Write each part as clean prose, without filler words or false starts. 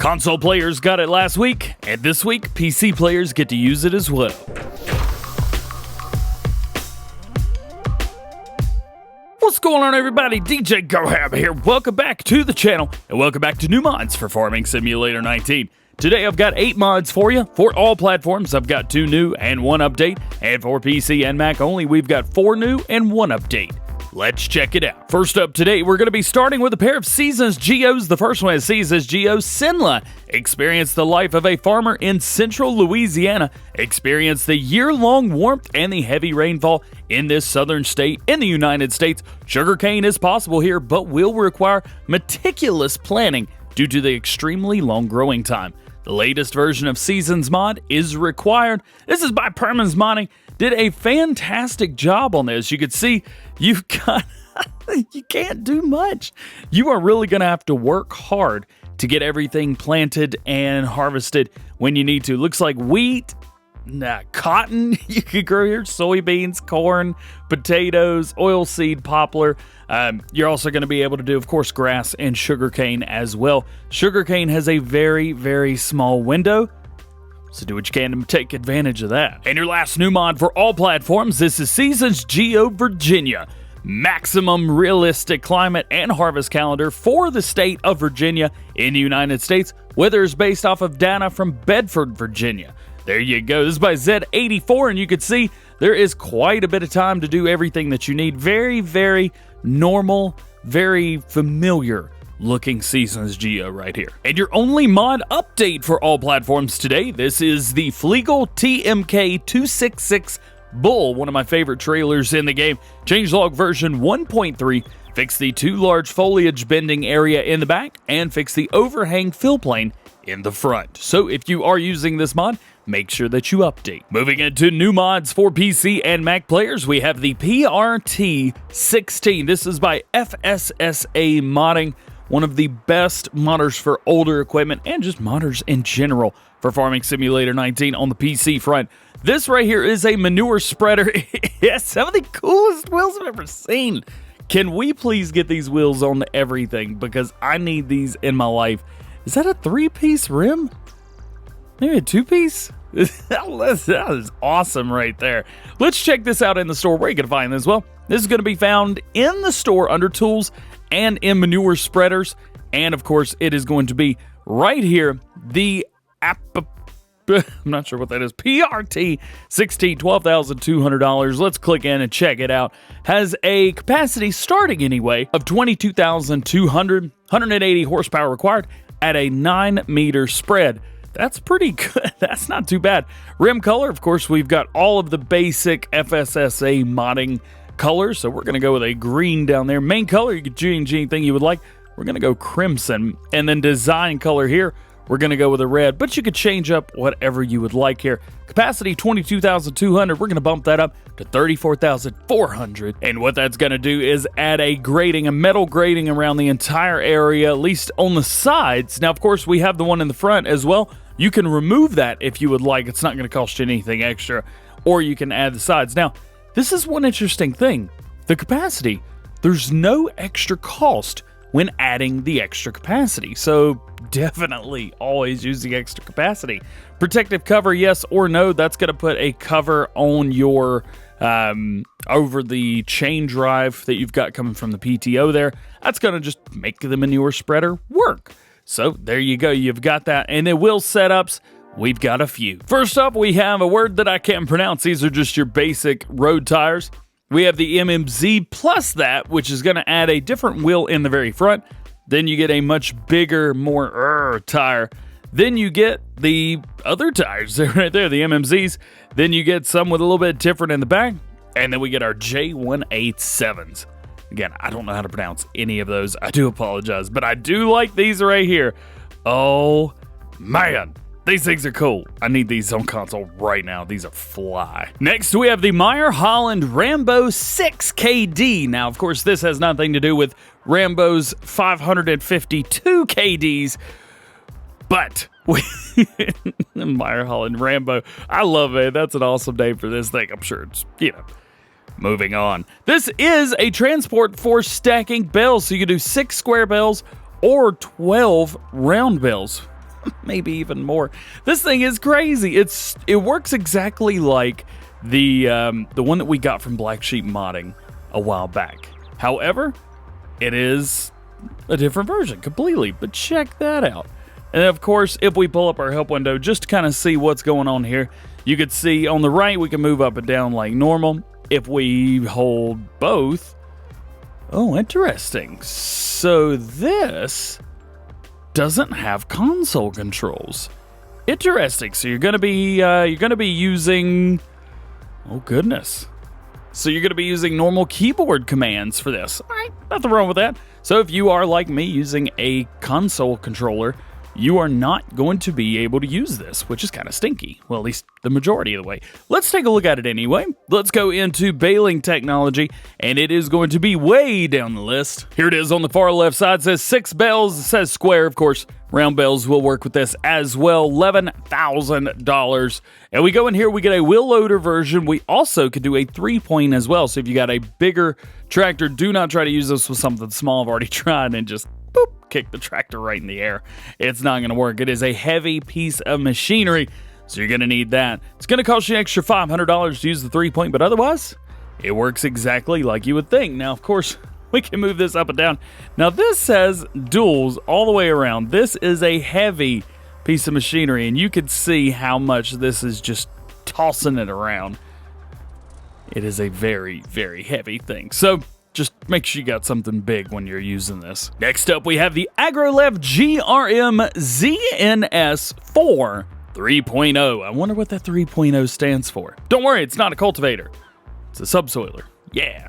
Console players got it last week, and this week, PC players get to use it as well. What's going on, everybody? DjGoHam here. Welcome back to the channel, and welcome back to new mods for Farming Simulator 19. Today, I've got 8 mods for you. For all platforms, I've got 2 new and 1 update. And for PC and Mac only, we've got 4 new and 1 update. Let's check it out. First up today, we're going to be starting with a pair of Seasons Geos. The first one is Seasons Geo Cenla. Experience the life of a farmer in central Louisiana. Experience the year-long warmth and the heavy rainfall in this southern state in the United States. Sugarcane is possible here, but will require meticulous planning due to the extremely long growing time. The latest version of Seasons mod is required. This is by Perman's Modding. Did a fantastic job on this. You can see you've got, you can't do much. You are really going to have to work hard to get everything planted and harvested when you need to. Looks like wheat, cotton, you could grow here, soybeans, corn, potatoes, oilseed, poplar. You're also going to be able to do, of course, grass and sugarcane as well. Sugarcane has a very, very small window, so do what you can to take advantage of that. And your last new mod for all platforms, this is Seasons Geo Virginia. Maximum realistic climate and harvest calendar for the state of Virginia in the United States. Weather is based off of data from Bedford, Virginia. There you go. This is by Z84, and you can see there is quite a bit of time to do everything that you need. Very, very normal, very familiar looking Seasons Geo right here. And your only mod update for all platforms today, this is the Fliegl TMK266 Bull, one of my favorite trailers in the game. Changelog version 1.3, fix the too large foliage bending area in the back, and fix the overhang fill plane in the front. So if you are using this mod, make sure that you update. Moving into new mods for PC and Mac players, we have the PRT16. This is by FSSA Modding, one of the best modders for older equipment and just modders in general for Farming Simulator 19 on the PC front. This right here is a manure spreader. Yes, some of the coolest wheels I've ever seen. Can we please get these wheels on everything, because I need these in my life. Is that a 3-piece rim? Maybe a 2-piece? That is awesome right there. Let's check this out in the store where you can find this. Well, this is going to be found in the store under tools and in manure spreaders. And of course, it is going to be right here. The I'm not sure what that is. PRT 16, $12,200. Let's click in and check it out. Has a capacity starting anyway of 22,200, 180 horsepower required at a 9-meter spread. That's pretty good. That's not too bad. Rim color, of course, we've got all of the basic FSSA modding colors. So we're going to go with a green down there. Main color, you can change anything you would like. We're going to go crimson. And then design color here, we're going to go with a red. But you could change up whatever you would like here. Capacity 22,200. We're going to bump that up to 34,400. And what that's going to do is add a grating, a metal grating around the entire area, at least on the sides. Now, of course, we have the one in the front as well. You can remove that if you would like. It's not going to cost you anything extra. Or you can add the sides. Now, this is one interesting thing. The capacity, there's no extra cost when adding the extra capacity. So definitely always use the extra capacity. Protective cover, yes or no. That's going to put a cover on your over the chain drive that you've got coming from the PTO there. That's going to just make the manure spreader work. So there you go. You've got that. And the wheel setups, we've got a few. First up, we have a word that I can't pronounce. These are just your basic road tires. We have the MMZ plus that, which is going to add a different wheel in the very front. Then you get a much bigger, more tire. Then you get the other tires right there, the MMZs. Then you get some with a little bit different in the back. And then we get our J187s. Again, I don't know how to pronounce any of those. I do apologize, but I do like these right here. Oh, man. These things are cool. I need these on console right now. These are fly. Next, we have the Meijer Holland Rambo 6KD. Now, of course, this has nothing to do with Rambo's 552 KDs, but Meijer Holland Rambo. I love it. That's an awesome name for this thing. I'm sure it's, moving on. This is a transport for stacking bells. So you can do 6 square bells or 12 round bells. maybe even more. This thing is crazy. It works exactly like the one that we got from Black Sheep Modding a while back. However, it is a different version completely, but check that out. And of course, if we pull up our help window just to kind of see what's going on here, you could see on the right we can move up and down like normal. If we hold both, oh, interesting. So this doesn't have console controls. Interesting. So you're gonna be using, oh goodness. So you're going to be using normal keyboard commands for this. All right, nothing wrong with that. So if you are like me using a console controller, you are not going to be able to use this, which is kind of stinky. Well, at least the majority of the way. Let's take a look at it anyway. Let's go into baling technology, and it is going to be way down the list. Here it is on the far left side. It says 6 bales. It says square, of course. Round bales will work with this as well. $11,000. And we go in here, we get a wheel loader version. We also could do a 3-point as well. So if you got a bigger tractor, do not try to use this with something small. I've already tried and just boop, kick the tractor right in the air. It's not going to work. It is a heavy piece of machinery, so you're going to need that. It's going to cost you an extra $500 to use the 3-point, but otherwise, it works exactly like you would think. Now, of course, we can move this up and down. Now, this says duals all the way around. This is a heavy piece of machinery, and you can see how much this is just tossing it around. It is a very, very heavy thing. So just make sure you got something big when you're using this. Next up, we have the Agro-Lift GRM-ZNS-43.0. I wonder what that 3.0 stands for. Don't worry, it's not a cultivator. It's a subsoiler. Yeah.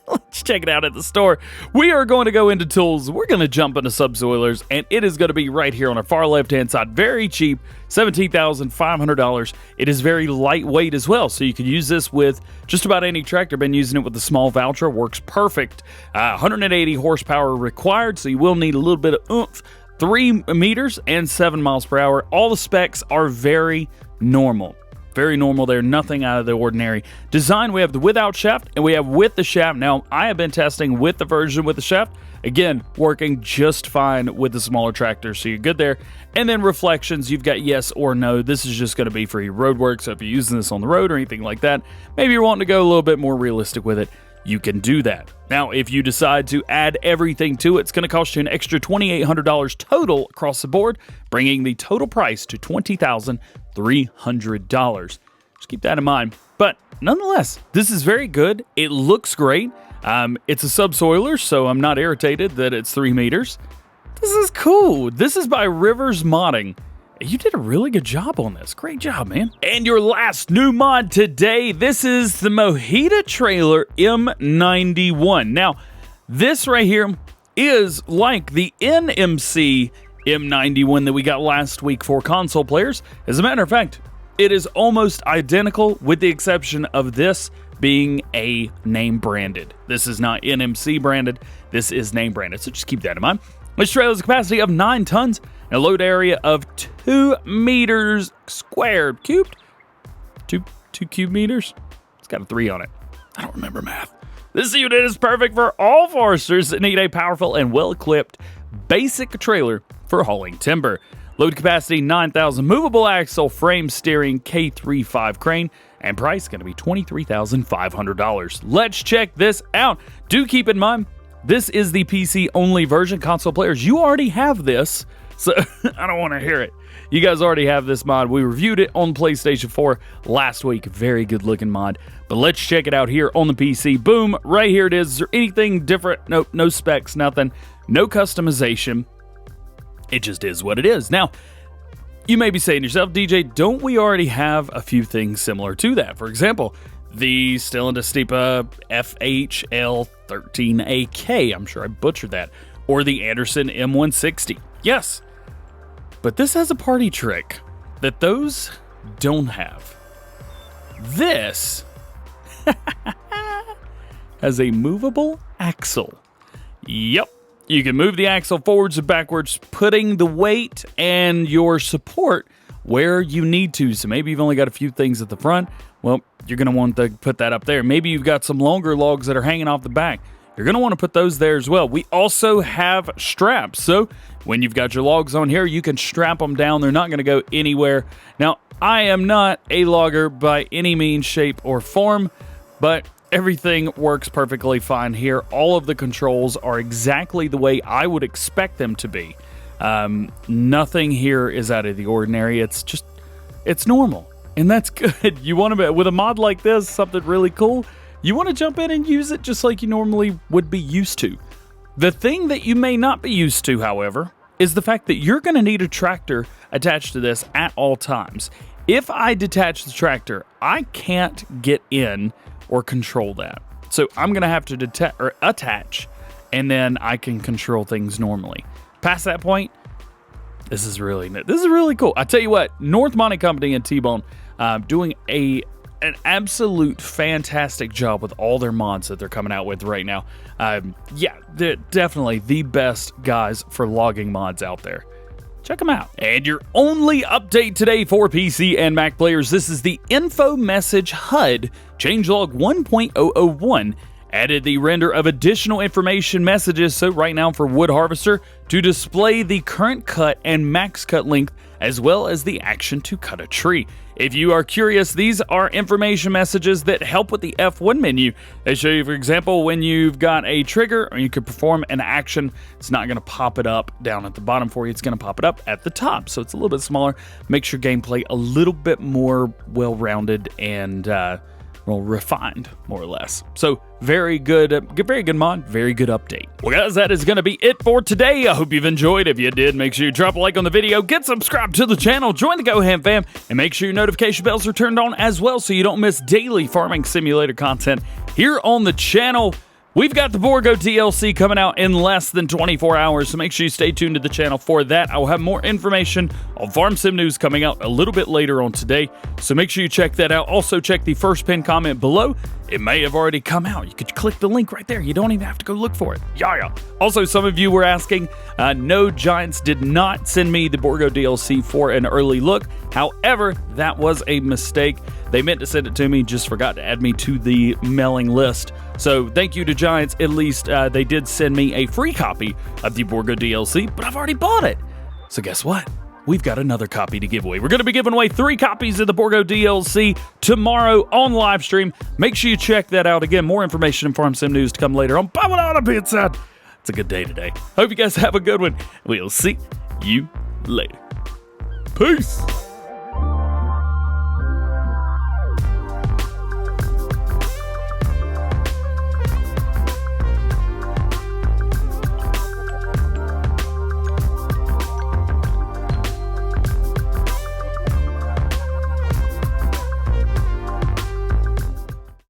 Let's check it out at the store. We are going to go into tools. We're going to jump into subsoilers, and it is going to be right here on our far left-hand side. Very cheap, $17,500. It is very lightweight as well, so you can use this with just about any tractor. Been using it with the small Valtra. Works perfect. 180 horsepower required, so you will need a little bit of oomph. 3 meters and 7 miles per hour. All the specs are very normal. Very normal there, nothing out of the ordinary. Design, we have the without shaft and we have with the shaft. Now, I have been testing with the version with the shaft. Again, working just fine with the smaller tractor, so you're good there. And then reflections, you've got yes or no. This is just going to be for your road work, so if you're using this on the road or anything like that, maybe you're wanting to go a little bit more realistic with it, you can do that. Now, if you decide to add everything to it, it's going to cost you an extra $2,800 total across the board, bringing the total price to $20,300. Just keep that in mind. But nonetheless, this is very good. It looks great. It's a subsoiler, so I'm not irritated that it's 3 meters. This is cool. This is by Rivers Modding. You did a really good job on this. Great job, man. And your last new mod today, this is the Moheda Trailer M91. Now, this right here is like the NMC M91 that we got last week for console players. As a matter of fact, it is almost identical with the exception of this being a name branded. This is not NMC branded. This is name branded. So just keep that in mind. This trailer has a capacity of 9 tons and a load area of 2 meters squared. Cubed? 2 cube meters? It's got a 3 on it. I don't remember math. This unit is perfect for all foresters that need a powerful and well-equipped basic trailer for hauling timber. Load capacity 9,000, movable axle, frame steering, K35 crane, and price going to be $23,500. Let's check this out. Do keep in mind, this is the PC-only version. Console players, you already have this, so I don't want to hear it. You guys already have this mod. We reviewed it on PlayStation 4 last week. Very good-looking mod. But let's check it out here on the PC. Boom, right here it is. Is there anything different? Nope, no specs, nothing. No customization. It just is what it is. Now, you may be saying to yourself, DJ, don't we already have a few things similar to that? For example, the Stellantis Stipa FHL13AK. I'm sure I butchered that. Or the Anderson M160. Yes, but this has a party trick that those don't have. This has a movable axle. Yep. You can move the axle forwards and backwards, putting the weight and your support where you need to. So maybe you've only got a few things at the front. Well, you're going to want to put that up there. Maybe you've got some longer logs that are hanging off the back. You're going to want to put those there as well. We also have straps. So when you've got your logs on here, you can strap them down. They're not going to go anywhere. Now, I am not a logger by any means, shape, or form, but everything works perfectly fine here. All of the controls are exactly the way I would expect them to be. Nothing here is out of the ordinary. It's normal, and that's good. You want to, with a mod like this, something really cool, you want to jump in and use it just like you normally would be used to. The thing that you may not be used to, however, is the fact that you're going to need a tractor attached to this at all times. If I detach the tractor, I can't get in or control that. So I'm going to have to attach, and then I can control things normally. Past that point, this is really cool. I tell you what, North Monty Company and T-Bone doing an absolute fantastic job with all their mods that they're coming out with right now. Yeah, they're definitely the best guys for logging mods out there. Check them out. And your only update today for PC and Mac players, this is the Info Message HUD changelog 1.001. Added the render of additional information messages, so right now for Wood Harvester, to display the current cut and max cut length, as well as the action to cut a tree. If you are curious, these are information messages that help with the F1 menu. They show you, for example, when you've got a trigger or you can perform an action, it's not going to pop it up down at the bottom for you, it's going to pop it up at the top. So it's a little bit smaller, makes your gameplay a little bit more well-rounded and well, refined, more or less. So very good mod, very good update. Well, guys, that is going to be it for today. I hope you've enjoyed. If you did, make sure you drop a like on the video, get subscribed to the channel, join the GoHamFam, and make sure your notification bells are turned on as well so you don't miss daily farming simulator content here on the channel. We've got the Borgo DLC coming out in less than 24 hours, so make sure you stay tuned to the channel for that. I will have more information on Farm Sim news coming out a little bit later on today, so make sure you check that out. Also, check the first pinned comment below. It may have already come out. You could click the link right there. You don't even have to go look for it. Yeah. Also, some of you were asking, no, Giants did not send me the Borgo DLC for an early look. However, that was a mistake. They meant to send it to me, just forgot to add me to the mailing list. So thank you to Giants. At least they did send me a free copy of the Borgo DLC, but I've already bought it. So guess what? We've got another copy to give away. We're going to be giving away 3 copies of the Borgo DLC tomorrow on live stream. Make sure you check that out. Again, more information and Farm Sim news to come later on. But with all that being said, it's a good day today. Hope you guys have a good one. We'll see you later. Peace.